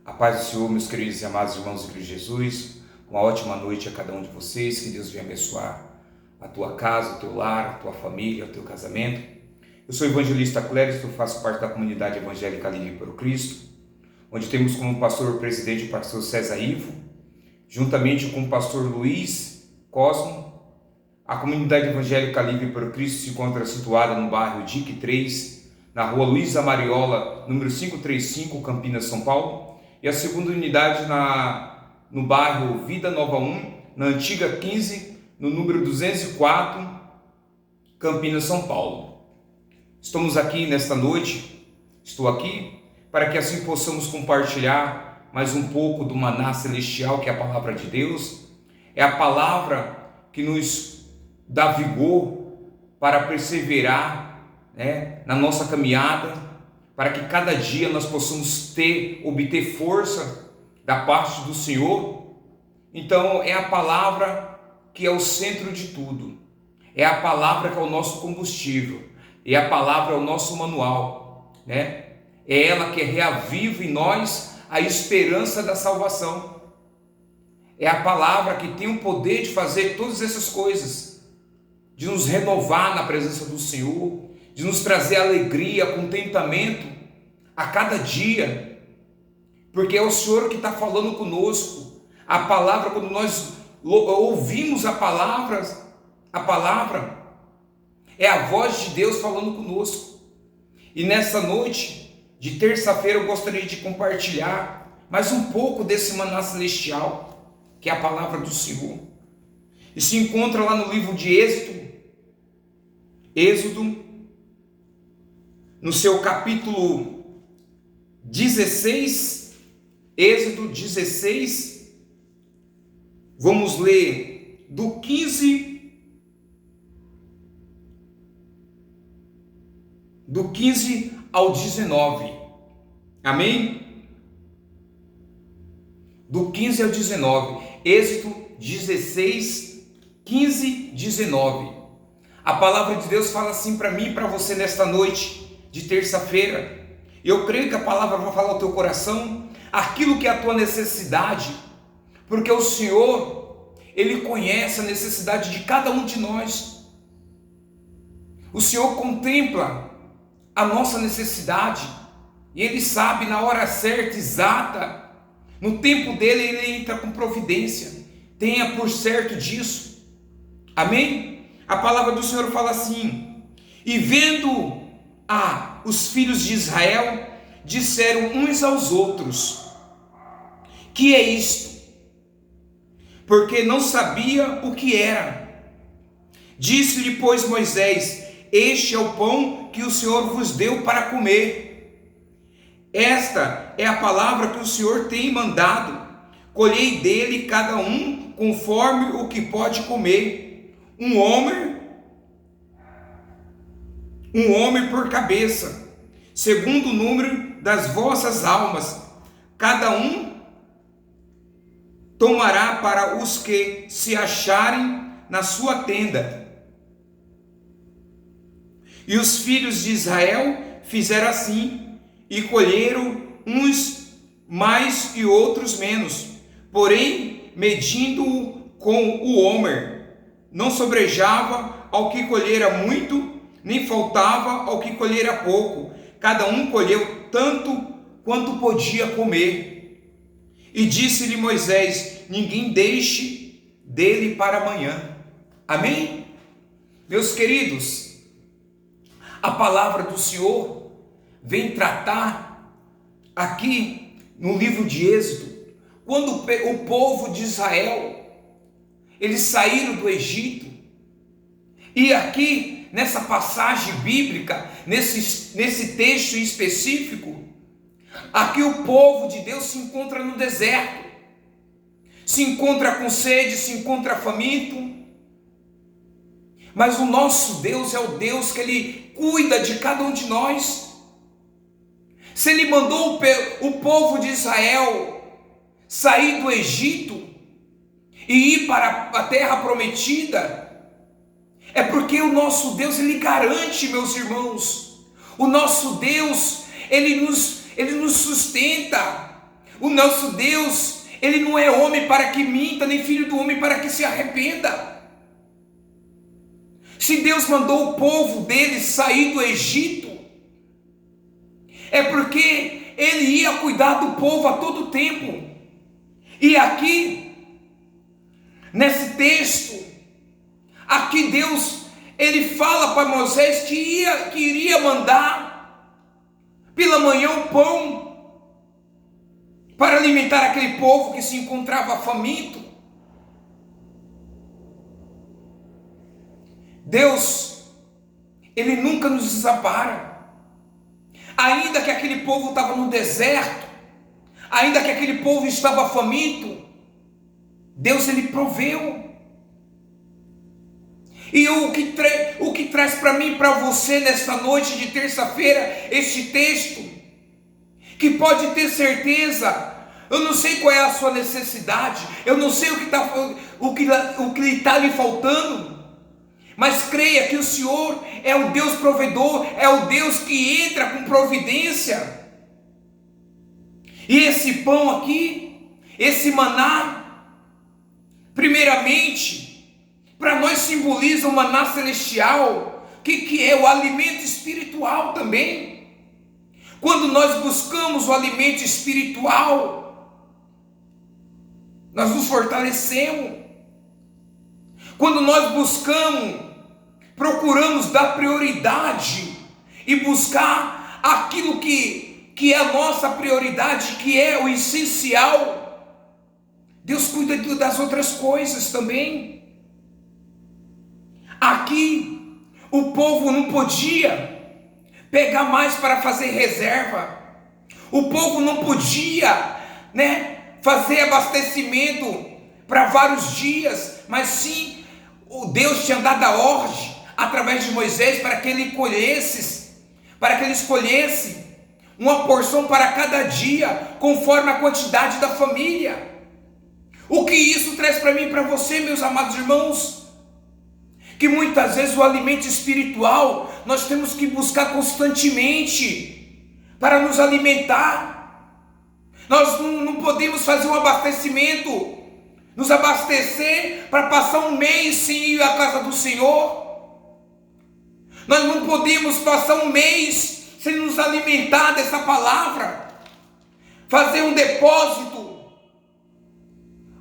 A paz do Senhor, meus queridos e amados irmãos em Cristo Jesus. Uma ótima noite a cada um de vocês. Que Deus venha abençoar a tua casa, o teu lar, a tua família, o teu casamento. Eu sou o evangelista Cléristo, faço parte da comunidade evangélica Livre por Cristo, onde temos como pastor presidente o pastor César Ivo, juntamente com o pastor Luiz Cosmo. A comunidade evangélica Livre por Cristo se encontra situada no bairro DIC 3, na rua Luísa Mariola, número 535, Campinas, São Paulo. E a segunda unidade no bairro Vida Nova 1, na antiga 15, no número 204, Campinas, São Paulo. Estamos aqui nesta noite, estou aqui para que assim possamos compartilhar mais um pouco do maná celestial, que é a palavra de Deus. É a palavra que nos dá vigor para perseverar, na nossa caminhada, para que cada dia nós possamos obter força da parte do Senhor. Então é a palavra que é o centro de tudo, é a palavra que é o nosso combustível, é a palavra, é o nosso manual, É ela que reaviva em nós a esperança da salvação. É a palavra que tem o poder de fazer todas essas coisas, de nos renovar na presença do Senhor, de nos trazer alegria, contentamento a cada dia, porque é o Senhor que está falando conosco. A palavra, quando nós ouvimos a palavra é a voz de Deus falando conosco. E nessa noite de terça-feira eu gostaria de compartilhar mais um pouco desse maná celestial, que é a palavra do Senhor. E se encontra lá no livro de Êxodo, no seu capítulo 16, Êxodo 16, vamos ler do 15 ao 19, amém? Do 15 ao 19, Êxodo 16, 15, 19. A palavra de Deus fala assim para mim e para você nesta noite de terça-feira. Eu creio que a palavra vai falar ao teu coração aquilo que é a tua necessidade, porque o Senhor, Ele conhece a necessidade de cada um de nós. O Senhor contempla a nossa necessidade e Ele sabe na hora certa, exata, no tempo dele, Ele entra com providência. Tenha por certo disso, amém? A palavra do Senhor fala assim: e vendo os filhos de Israel, disseram uns aos outros: que é isto? Porque não sabia o que era. Disse-lhe, pois, Moisés: este é o pão que o Senhor vos deu para comer. Esta é a palavra que o Senhor tem mandado. Colhei dele cada um conforme o que pode comer, um homem por cabeça, segundo o número das vossas almas. Cada um tomará para os que se acharem na sua tenda. E os filhos de Israel fizeram assim, e colheram uns mais e outros menos. Porém, medindo-o com o homer, não sobrejava ao que colhera muito, nem faltava ao que colhera pouco. Cada um colheu tanto quanto podia comer. E disse-lhe Moisés: ninguém deixe dele para amanhã. Amém? Meus queridos, a palavra do Senhor vem tratar aqui no livro de Êxodo, quando o povo de Israel, eles saíram do Egito, e aqui nessa passagem bíblica, nesse texto específico, aqui o povo de Deus se encontra no deserto, se encontra com sede, se encontra faminto, mas o nosso Deus é o Deus que Ele cuida de cada um de nós. Se Ele mandou o povo de Israel sair do Egito e ir para a terra prometida, é porque o nosso Deus, Ele garante, meus irmãos, o nosso Deus, Ele nos sustenta. O nosso Deus, Ele não é homem para que minta, nem filho do homem para que se arrependa. Se Deus mandou o povo dele sair do Egito, é porque Ele ia cuidar do povo a todo tempo. E aqui, nesse texto, aqui Deus, Ele fala para Moisés que iria mandar pela manhã o pão para alimentar aquele povo que se encontrava faminto. Deus, Ele nunca nos desampara. Ainda que aquele povo estava no deserto, ainda que aquele povo estava faminto, Deus, Ele proveu. E o que traz para mim e para você nesta noite de terça-feira, este texto, que pode ter certeza, eu não sei qual é a sua necessidade, eu não sei o que está lhe faltando, mas creia que o Senhor é o Deus provedor, é o Deus que entra com providência. E esse pão aqui, esse maná, primeiramente, para nós simboliza o maná celestial, que é o alimento espiritual também. Quando nós buscamos o alimento espiritual, nós nos fortalecemos. Quando nós procuramos dar prioridade e buscar aquilo que é a nossa prioridade, que é o essencial, Deus cuida das outras coisas também. Aqui, o povo não podia pegar mais para fazer reserva, o povo não podia, fazer abastecimento para vários dias, mas sim, o Deus tinha dado a ordem através de Moisés para que ele escolhesse uma porção para cada dia, conforme a quantidade da família. O que isso traz para mim e para você, meus amados irmãos? Que muitas vezes o alimento espiritual nós temos que buscar constantemente para nos alimentar. Nós não podemos fazer um abastecimento, nos abastecer para passar um mês sem ir à casa do Senhor. Nós não podemos passar um mês sem nos alimentar dessa palavra, fazer um depósito,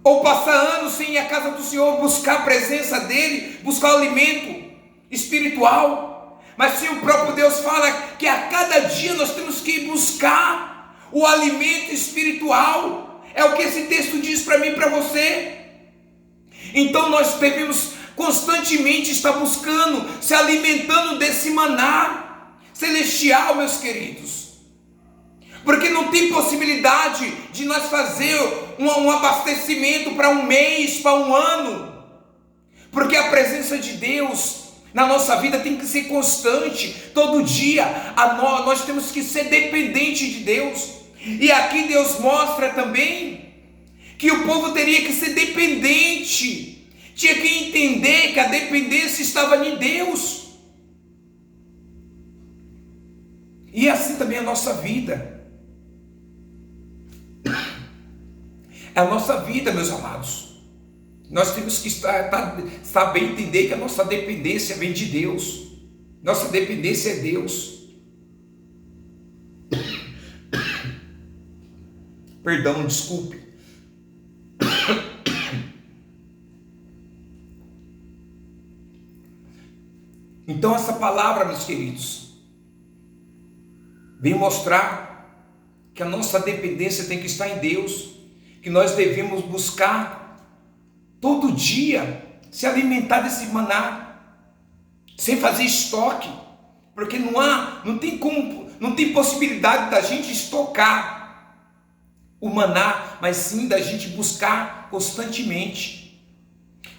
ou passar anos sem ir à casa do Senhor, buscar a presença dEle, buscar o alimento espiritual. Mas se o próprio Deus fala que a cada dia nós temos que buscar o alimento espiritual, é o que esse texto diz para mim e para você. Então nós devemos constantemente estar buscando, se alimentando desse maná celestial, meus queridos, porque não tem possibilidade de nós fazer um abastecimento para um mês, para um ano, porque a presença de Deus na nossa vida tem que ser constante, todo dia. Nós temos que ser dependentes de Deus. E aqui Deus mostra também que o povo teria que ser dependente, tinha que entender que a dependência estava em Deus. E assim também a nossa vida. É a nossa vida, meus amados. Nós temos que saber entender que a nossa dependência vem de Deus. Nossa dependência é Deus. Perdão, desculpe. Então essa palavra, meus queridos, vem mostrar que a nossa dependência tem que estar em Deus, que nós devemos buscar todo dia se alimentar desse maná, sem fazer estoque, porque não tem possibilidade da gente estocar o maná, mas sim da gente buscar constantemente.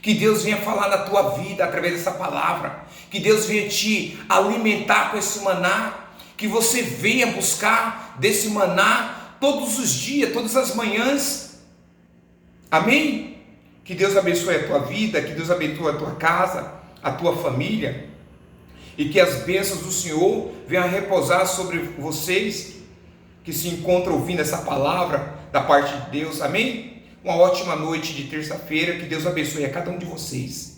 Que Deus venha falar na tua vida através dessa palavra, que Deus venha te alimentar com esse maná, que você venha buscar desse maná todos os dias, todas as manhãs. Amém? Que Deus abençoe a tua vida, que Deus abençoe a tua casa, a tua família, e que as bênçãos do Senhor venham a repousar sobre vocês, que se encontra ouvindo essa palavra da parte de Deus. Amém? Uma ótima noite de terça-feira. Que Deus abençoe a cada um de vocês.